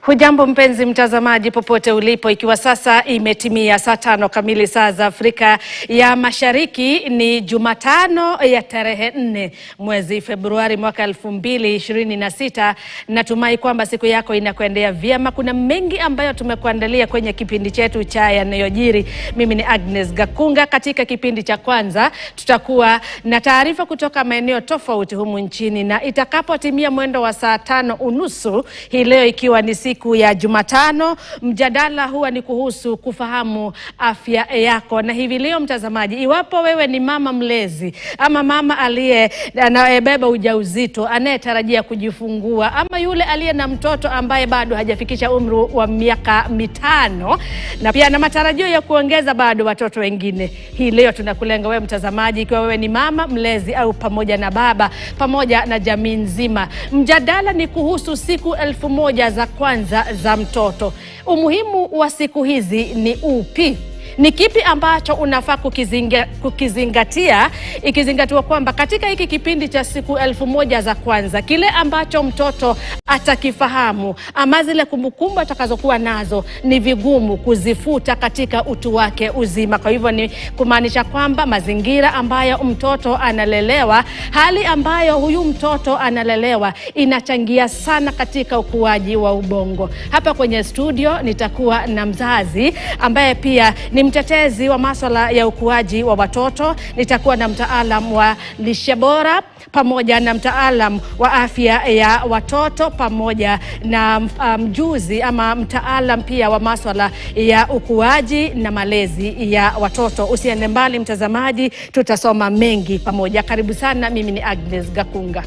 Hujambo mpenzi mtazamaji popote ulipo, ikiwa sasa imetimia saa 5 kamili saa za Afrika ya Mashariki. Ni Jumatano ya tarehe 4 mwezi Februari mwaka 2026. Natumai kwamba siku yako inakuendea vyema. Kuna mengi ambayo tumekuandalia kwenye kipindi chetu cha yanayojiri. Mimi ni Agnes Gakunga. Katika kipindi cha kwanza tutakuwa na taarifa kutoka maeneo tofauti humu nchini, na itakapotimia mwendo wa saa 5:30 hii leo, ikiwa ni siku ya Jumatano, mjadala huwa ni kuhusu kufahamu afya yako. Na hivi leo mtazamaji, iwapo wewe ni mama mlezi ama mama anayebeba ujauzito, anayetarajia kujifungua, ama yule aliye na mtoto ambaye bado hajafikisha umri wa miaka 5 na pia na matarajio ya kuongeza bado watoto wengine, hii leo tunakulenga wewe mtazamaji, ikiwa wewe ni mama mlezi au pamoja na baba pamoja na jamii nzima. Mjadala ni kuhusu siku 1000 za kwanza za mtoto. Umuhimu wa siku hizi ni upi? Ni kipi ambacho unafaa kukizingatia, ikizingatiwa kwamba katika hiki kipindi cha siku 1000 za kwanza, kile ambacho mtoto atakifahamu ama zile kumbukumbu atakazokuwa nazo ni vigumu kuzifuta katika utu wake uzima. Kwa hivyo ni kumaanisha kwamba mazingira ambayo mtoto analelewa, hali ambayo huyu mtoto analelewa, inachangia sana katika ukuaji wa ubongo. Hapa kwenye studio nitakuwa na mzazi ambaye pia ni mtetezi wa masuala ya ukuaji wa watoto. Nitakuwa na mtaalam wa lishe bora pamoja na mtaalam wa afya ya watoto pamoja na mjuzi ama mtaalam pia wa masuala ya ukuaji na malezi ya watoto. Usiende mbali mtazamaji, tutasoma mengi pamoja. Karibu sana, mimi ni Agnes Gakunga.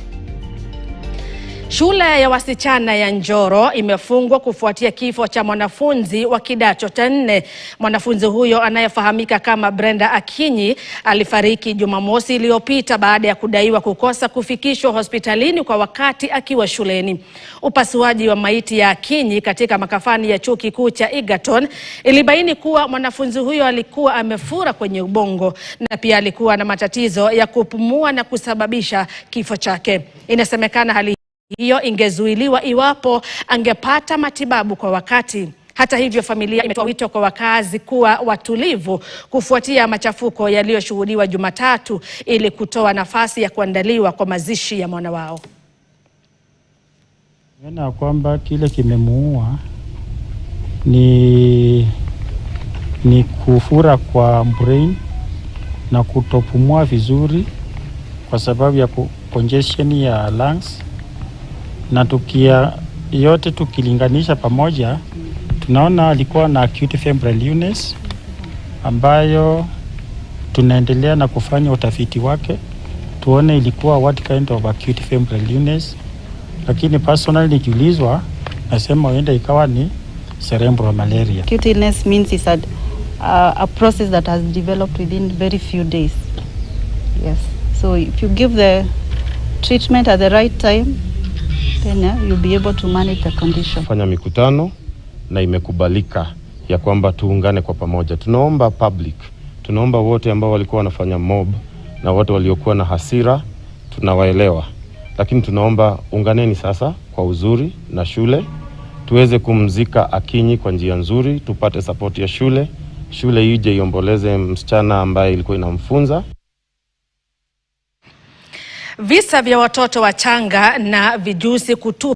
Shule ya wasichana ya Njoro imefungwa kufuatia kifo cha mwanafunzi wa kidato cha 4. Mwanafunzi huyo anayefahamika kama Brenda Akinyi alifariki Jumamosi iliyopita baada ya kudaiwa kukosa kufikishwa hospitalini kwa wakati akiwa shuleni. Upasuaji wa maiti ya Akinyi katika makafani ya chuo kikuu cha Egerton ilibaini kuwa mwanafunzi huyo alikuwa amefura kwenye ubongo na pia alikuwa na matatizo ya kupumua na kusababisha kifo chake. Inasemekana hali hiyo ingezuiliwa iwapo angepata matibabu kwa wakati. Hata hivyo, familia imetoa wito kwa wakazi kuwa watulivu kufuatia machafuko yaliyoshuhudiwa Jumatatu ili kutoa nafasi ya kuandaliwa kwa mazishi ya mwana wao. Naona kwamba kile kimemuua ni kufura kwa brain na kutopumua vizuri kwa sababu ya congestion ya lungs. Na yote tukilinganisha pamoja, tunaona alikuwa na acute febrile illness ambayo tunaendelea na kufanya utafiti wake tuone ilikuwa what kind of acute febrile illness, lakini personally nikiulizwa nasema huenda ikawa ni cerebral malaria. Acute illness means it's a process that has developed within very few days. Yes, so if you give the treatment at the right time, then you'll be able to manage the condition. Fanya mikutano na imekubalika ya kwamba tuungane kwa pamoja. Tunaomba public, tunaomba wote ambao walikuwa wanafanya mob na wote waliokuwa na hasira, tunawaelewa. Lakini tunaomba unganeni sasa kwa uzuri na shule, tuweze kumzika Akinyi kwa njia nzuri, tupate support ya shule ije iomboleze msichana ambaye ilikuwa inamfunza. Visa vya watoto wachanga na vijusi kutupa